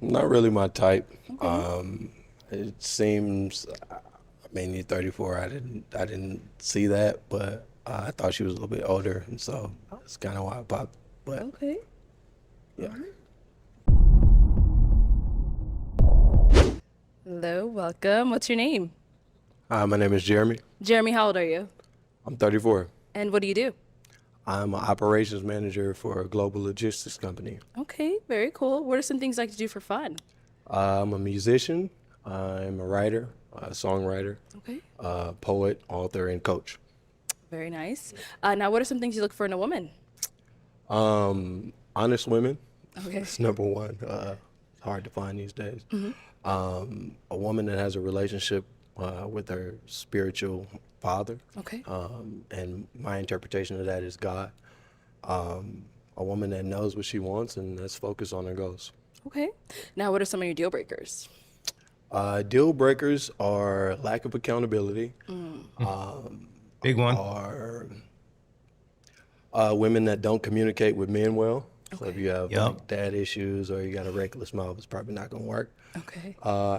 Not really my type. Okay. It seems, I mean, you're 34. I didn't see that, but I thought she was a little bit older, and so Oh, that's kind of why I popped. But okay. All yeah, right. Hello, welcome. What's your name? my name is Jeremy. Jeremy, how old are you? I'm 34. And what do you do? I'm an operations manager for a global logistics company. Okay, very cool. What are some things you like to do for fun? I'm a musician. I'm a writer, a songwriter, Okay, poet, author, and coach. very nice. Now, what are some things you look for in a woman? Honest women. Okay. That's number one. It's hard to find these days. A woman that has a relationship with her spiritual father, Okay. and my interpretation of that is God. A woman that knows what she wants and that's focused on her goals. Okay. Now, what are some of your deal breakers? Deal breakers are lack of accountability, Big one. are women that don't communicate with men well. So if Okay. you have Yep. like dad issues or you got a reckless mouth, it's probably not gonna work. Okay.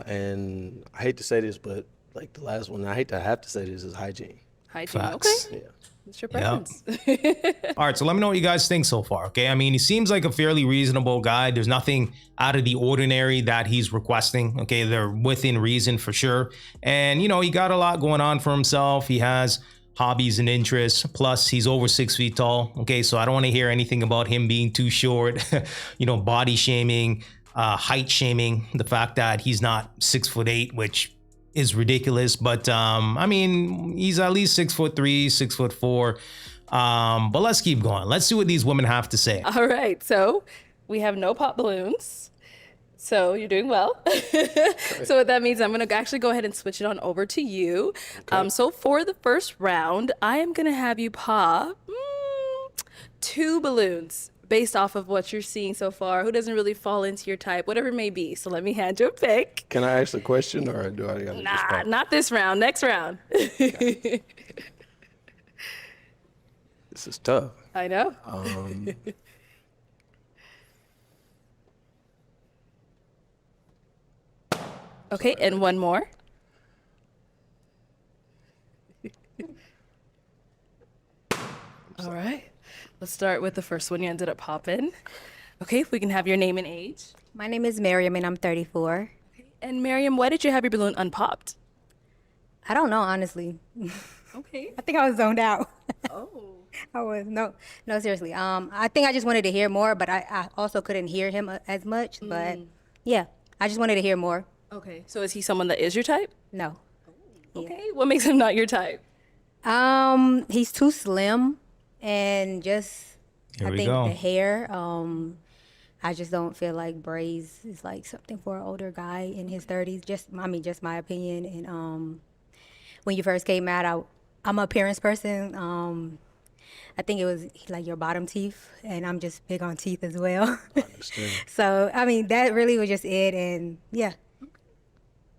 And I hate to say this, but like the last one, I hate to have to say this, is hygiene. Hygiene. Facts. Okay. Yeah. What's your Yep. preference? All right, so let me know what you guys think so far, okay? I mean, he seems like a fairly reasonable guy. There's nothing out of the ordinary that he's requesting, okay? They're within reason for sure. And, he got a lot going on for himself. He has hobbies and interests. Plus, he's over 6 feet tall, okay? So I don't want to hear anything about him being too short, body shaming, height shaming, the fact that he's not 6'8", which is ridiculous, but I mean, he's at least 6'3", 6'4". But let's keep going. Let's see what these women have to say. All right. So we have no pop balloons. So you're doing well. So what that means, I'm going to actually go ahead and switch it on over to you. Okay. So for the first round, I am going to have you pop two balloons based off of what you're seeing so far. Who doesn't really fall into your type, whatever it may be. So let me hand you a pick. Can I ask a question or do I gotta just Nah, pop? not this round. Next round. This is tough. I know. Okay, and one more. All right. Let's start with the first one you ended up popping. Okay, if we can have your name and age. My name is Miriam and I'm 34. And Miriam, why did you have your balloon unpopped? I don't know, honestly. Okay. I think I was zoned out. Oh. I was, no, seriously. I think I just wanted to hear more, but I also couldn't hear him as much. But yeah, I just wanted to hear more. Okay. So is he someone that is your type? No. Yeah. Okay. What makes him not your type? He's too slim and just, Here I we think go. the hair, I just don't feel like braids is like something for an older guy in his 30s. Just my opinion. And when you first came out, I'm an appearance person. I think it was like your bottom teeth, and I'm just big on teeth as well. I understand. So, that really was just it. And yeah,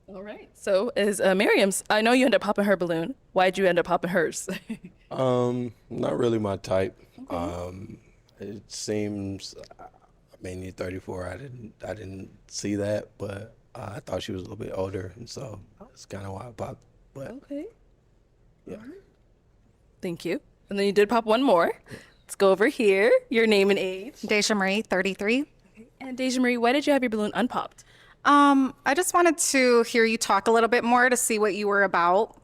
All right. So is Miriam's. I know you ended up popping her balloon. Why'd you end up popping hers? Not really my type. It seems, I mean, you're 34. I didn't see that, but I thought she was a little bit older, and so that's kind of why I popped. But Okay. yeah, Thank you. And then you did pop one more. Let's go over here. Your name and age. Deja Marie, 33. And Deja Marie, why did you have your balloon unpopped? I just wanted to hear you talk a little bit more to see what you were about.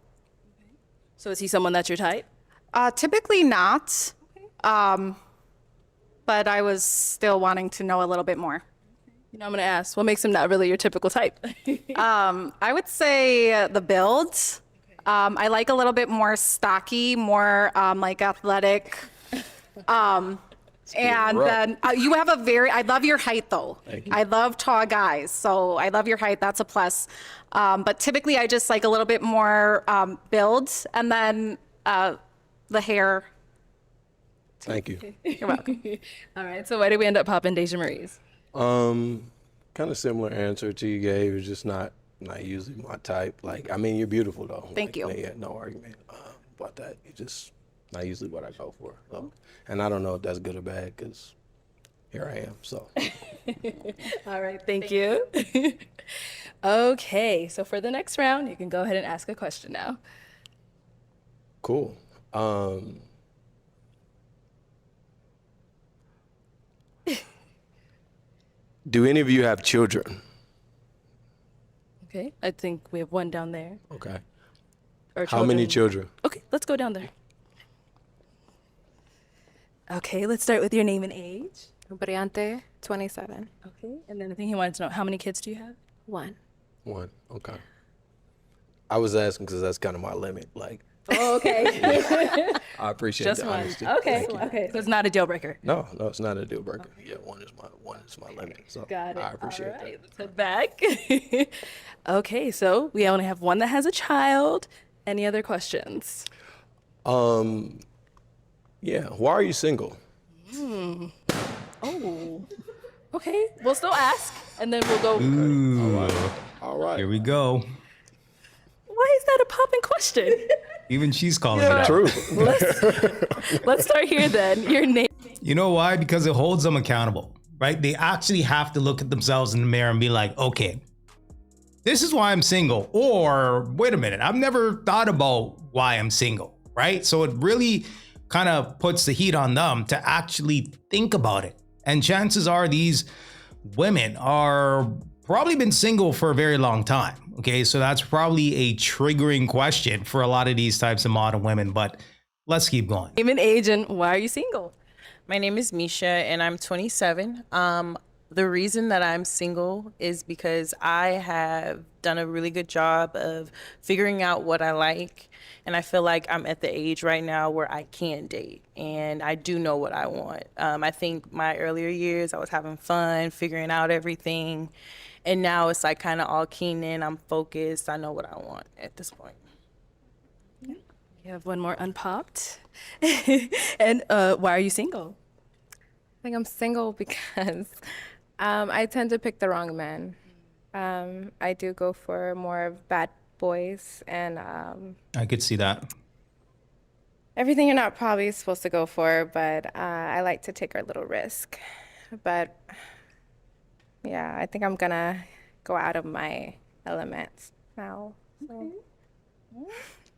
So is he someone that's your type? Typically not, but I was still wanting to know a little bit more. You know, I'm gonna ask, what makes him not really your typical type? I would say the build. I like a little bit more stocky, more like athletic. And rough. then you have I love your height though. Thank you. I love tall guys, so I love your height. That's a plus. But typically I just like a little bit more build, and then the hair. thank you. You're welcome. All right, so why did we end up popping Deja Marie's? Kind of similar answer to you gave. It's just not usually my type. Like, I mean, you're beautiful though. Thank you. Yeah, no argument about that. You just not usually what I go for. So, and I don't know if that's good or bad because here I am. So All right, thank you. Okay, so for the next round, you can go ahead and ask a question now. cool. Do any of you have children? Okay, I think we have one down there. Okay. Or How many children? Okay, let's go down there. Okay, let's start with your name and age. Briante, 27. Okay, and then I think he wanted to know how many kids do you have? 1. One. Okay. I was asking because that's kind of my limit. Like, Oh, okay. I appreciate Just the one. honesty. Okay, Thank you. okay. So it's not a deal breaker. No, it's not a deal breaker. Yeah, one is my limit. So Got it. I appreciate All right, that. let's head back. Okay, so we only have one that has a child. Any other questions? Yeah. Why are you single? Oh, okay. We'll still ask, and then we'll go. Ooh, All right. here we go. Why is that a popping question? Even she's calling it out. True. Let's start here then. Your name. You know why? Because it holds them accountable, right? They actually have to look at themselves in the mirror and be like, okay, this is why I'm single. Or wait a minute, I've never thought about why I'm single, right? So it really kind of puts the heat on them to actually think about it. And chances are these women are probably been single for a very long time. Okay, so that's probably a triggering question for a lot of these types of modern women, but let's keep going. Name and age, and why are you single? My name is Misha and I'm 27. The reason that I'm single is because I have done a really good job of figuring out what I like. And I feel like I'm at the age right now where I can date and I do know what I want. I think my earlier years, I was having fun, figuring out everything. And now it's like kind of all keen in, I'm focused, I know what I want at this point. You have one more unpopped. And why are you single? I think I'm single because I tend to pick the wrong men. I do go for more of bad boys and I could see that. everything you're not probably supposed to go for, but I like to take a little risk. But yeah, I think I'm gonna go out of my element now. So.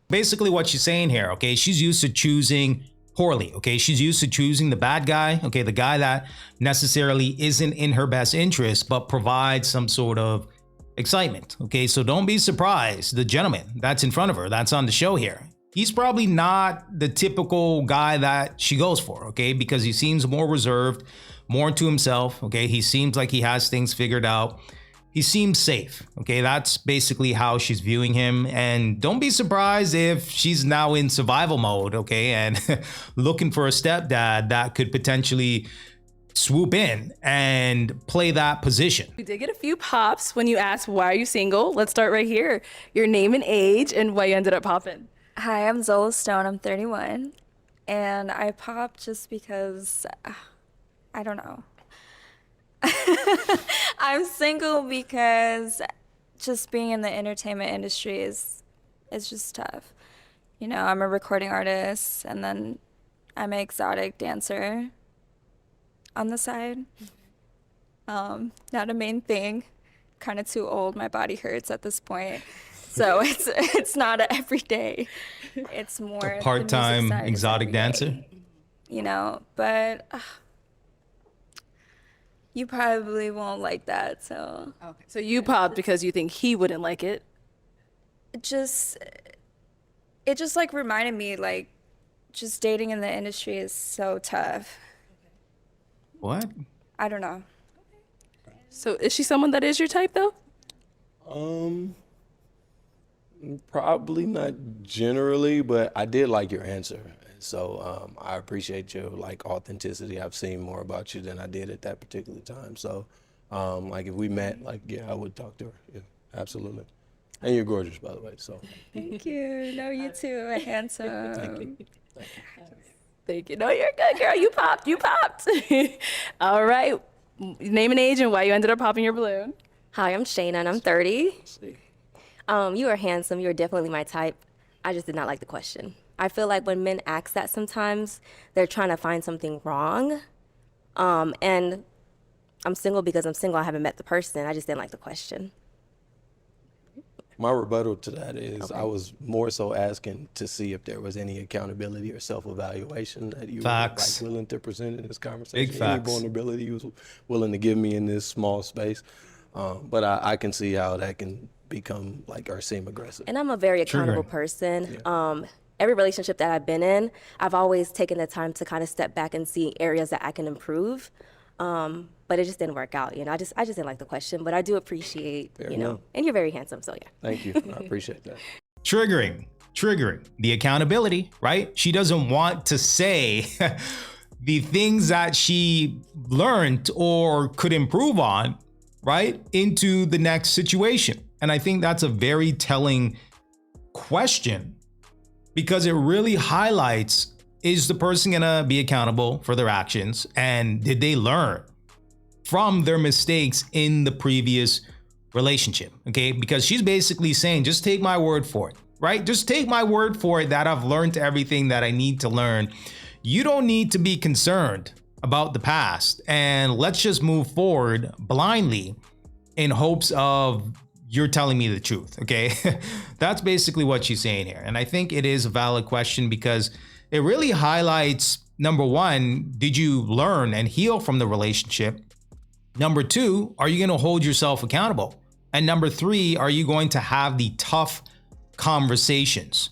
Basically what she's saying here, okay, she's used to choosing poorly, okay? She's used to choosing the bad guy, okay, the guy that necessarily isn't in her best interest, but provides some sort of excitement, okay? So don't be surprised, the gentleman that's in front of her, that's on the show here, he's probably not the typical guy that she goes for, okay? Because he seems more reserved, more into himself, okay? He seems like he has things figured out. He seems safe, okay? That's basically how she's viewing him. And don't be surprised if she's now in survival mode, okay? And looking for a stepdad that could potentially swoop in and play that position. We did get a few pops when you asked why are you single. Let's start right here. Your name and age and why you ended up popping. Hi, I'm Zola Stone. I'm 31. And I popped just because, I don't know. I'm single because just being in the entertainment industry is just tough. You know, I'm a recording artist and then I'm an exotic dancer on the side. Not a main thing. Kind of too old. My body hurts at this point. So it's not a everyday. It's more A part-time exotic dancer? You know, but you probably won't like that. So Okay. So you popped because you think he wouldn't like it. it just like reminded me like just dating in the industry is so tough. What? I don't know. So is she someone that is your type though? Probably not generally, but I did like your answer. So I appreciate your like authenticity. I've seen more about you than I did at that particular time. So like if we met, like yeah, I would talk to her. Yeah, absolutely. And you're gorgeous, by the way. So Thank you. No, you too. Handsome. Thank you. No, you're good, girl. You popped. You popped. All right. Name and age and why you ended up popping your balloon. Hi, I'm Shayna and I'm 30. see. You are handsome. You are definitely my type. I just did not like the question. I feel like when men ask that sometimes, they're trying to find something wrong. And I'm single because I'm single. I haven't met the person. I just didn't like the question. My rebuttal to that is I was more so asking to see if there was any accountability or self-evaluation that you Facts. were like willing to present in this conversation. Big Any facts. vulnerability you was willing to give me in this small space. But I can see how that can become like or seem aggressive. And I'm a very accountable Triggering. person. Every relationship that I've been in, I've always taken the time to kind of step back and see areas that I can improve. But it just didn't work out. I just didn't like the question, but I do appreciate, Fair you know, enough. and you're very handsome. So yeah. Thank you. I appreciate that. Triggering the accountability, right? She doesn't want to say the things that she learned or could improve on, right, into the next situation. And I think that's a very telling question because it really highlights, is the person gonna be accountable for their actions? And did they learn from their mistakes in the previous relationship? Okay, because she's basically saying, just take my word for it, right? Just take my word for it that I've learned everything that I need to learn. You don't need to be concerned about the past, and let's just move forward blindly in hopes of you're telling me the truth, okay? That's basically what she's saying here. And I think it is a valid question because it really highlights, number one, did you learn and heal from the relationship? Number two, are you gonna hold yourself accountable? And number three, are you going to have the tough conversations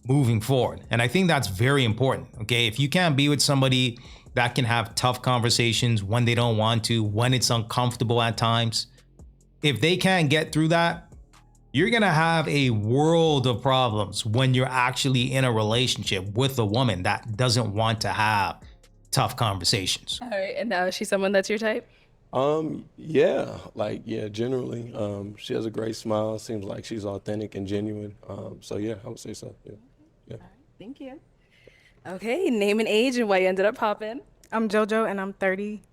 moving forward? And I think that's very important, okay? If you can't be with somebody that can have tough conversations when they don't want to, when it's uncomfortable at times, if they can't get through that, you're gonna have a world of problems when you're actually in a relationship with a woman that doesn't want to have tough conversations. All right, and now is she someone that's your type? Yeah, generally. She has a great smile. Seems like she's authentic and genuine. So yeah, I would say so. Yeah. Thank you. Okay, name and age and why you ended up popping. I'm JoJo and I'm 30.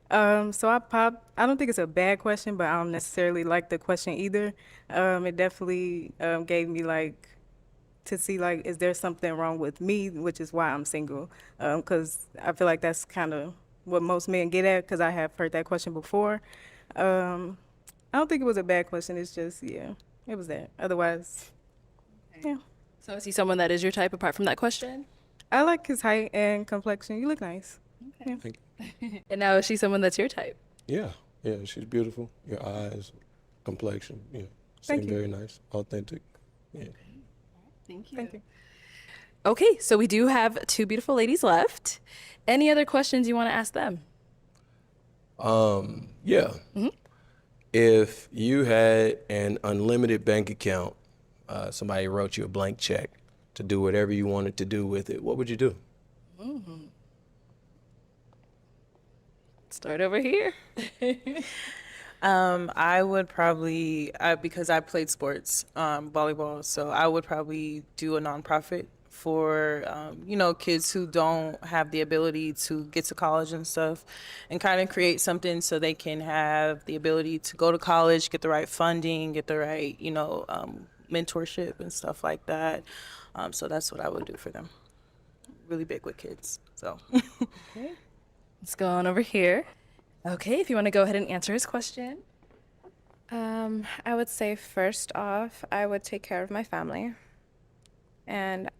So I popped. I don't think it's a bad question, but I don't necessarily like the question either. It definitely gave me like to see like, is there something wrong with me, which is why I'm single. Because I feel like that's kind of what most men get at, because I have heard that question before. I don't think it was a bad question. It's just, yeah, it was that. Otherwise, yeah. So is he someone that is your type apart from that question? I like his height and complexion. You look nice. Yeah. Thank you. And now is she someone that's your type? Yeah, she's beautiful. Your eyes, complexion, Thank seem you. very nice, authentic. Yeah. Thank Thank you. Okay, so we do have two beautiful ladies left. Any other questions you want to ask them? Yeah. If you had an unlimited bank account, somebody wrote you a blank check to do whatever you wanted to do with it, what would you do? Start over here. I would probably, because I played sports, volleyball, so I would probably do a nonprofit for, kids who don't have the ability to get to college and stuff, and kind of create something so they can have the ability to go to college, get the right funding, get the right, mentorship and stuff like that. So that's what I would do for them. Really big with kids, so. Let's go on over here. Okay, if you want to go ahead and answer his question. I would say first off, I would take care of my family and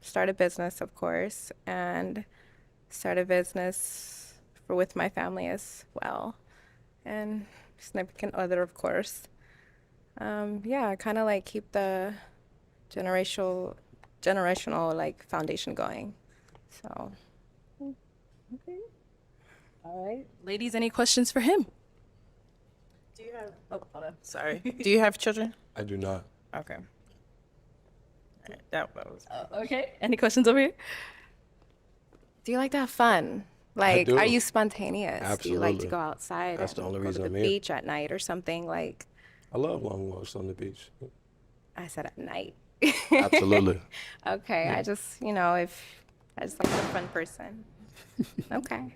start a business, of course, and start a business with my family as well, and significant other, of course. Kind of like keep the generational like foundation going. So. All right. Ladies, any questions for him? Do you have, hold on, sorry. Do you have children? I do not. Okay. All right, that was. Okay. Any questions over here? Do you like to have fun? Like, do. are you spontaneous? Do you like to Absolutely. go outside? That's and the only go reason to I'm the here. beach at night or something? Like, I love long walks on the beach. I said at night. Absolutely. Okay, I just, I just like a fun person. Okay.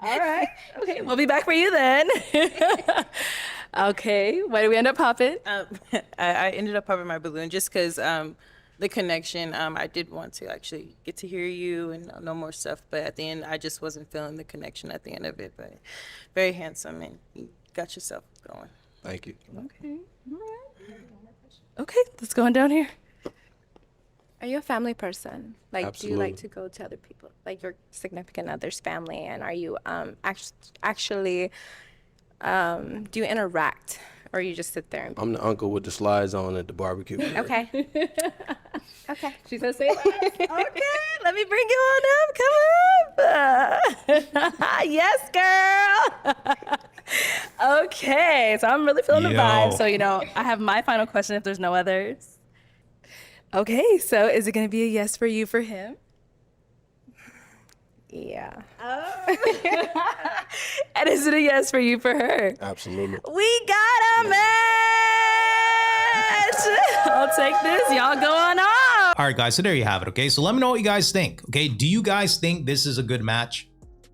All right. Okay, we'll be back for you then. Okay, why did we end up popping? I ended up popping my balloon just because the connection. I did want to actually get to hear you and know more stuff, but at the end, I just wasn't feeling the connection at the end of it. But very handsome, and you got yourself going. Thank you. Okay, let's go on down here. Are you a family person? Like, do you like Absolutely. to go to other people, like your significant other's family? And are you actually do you interact, or you just sit there and? I'm the uncle with the slides on at the barbecue. Okay. Okay. She's gonna say that. Okay, let me bring you on up. Come up. Yes, girl. Okay, so I'm really feeling the vibe. Yo. So, I have my final question if there's no others. Okay, so is it gonna be a yes for you for him? Yeah. And is it a yes for you for her? Absolutely. We got a match! I'll take this. Y'all go on off. All right, guys, so there you have it, okay? So let me know what you guys think, okay? Do you guys think this is a good match?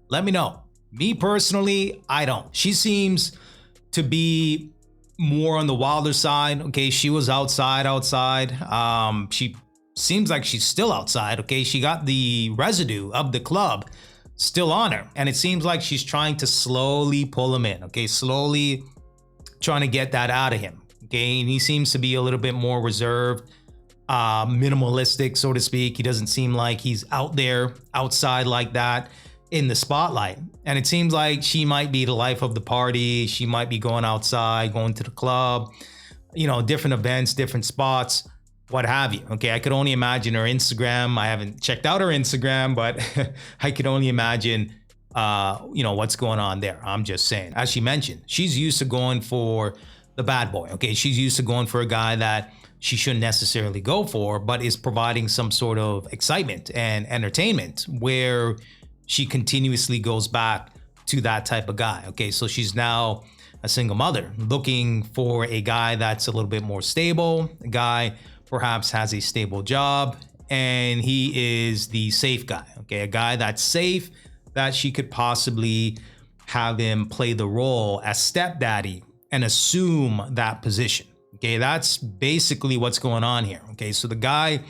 Let me know. Me personally, I don't. She seems to be more on the wilder side, okay? She was outside. She seems like she's still outside, okay? She got the residue of the club still on her, and it seems like she's trying to slowly pull him in, okay? Slowly trying to get that out of him, okay? And he seems to be a little bit more reserved, minimalistic, so to speak. He doesn't seem like he's out there, outside like that in the spotlight. And it seems like she might be the life of the party. She might be going outside, going to the club, different events, different spots, what have you. Okay, I could only imagine her Instagram. I haven't checked out her Instagram, but I could only imagine, what's going on there. I'm just saying. As she mentioned, she's used to going for the bad boy. Okay, she's used to going for a guy that she shouldn't necessarily go for, but is providing some sort of excitement and entertainment where she continuously goes back to that type of guy. Okay, so she's now a single mother looking for a guy that's a little bit more stable, a guy perhaps has a stable job, and he is the safe guy. Okay, a guy that's safe, that she could possibly have him play the role as stepdaddy and assume that position. Okay, that's basically what's going on here. Okay, so the guy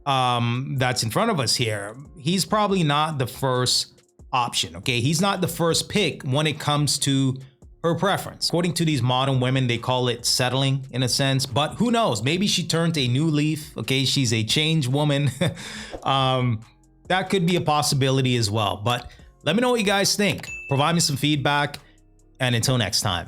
that's in front of us here, he's probably not the first option. Okay, he's not the first pick when it comes to her preference. According to these modern women, they call it settling in a sense, but who knows? Maybe she turned a new leaf. Okay, she's a changed woman. That could be a possibility as well. But let me know what you guys think. Provide me some feedback, and until next time.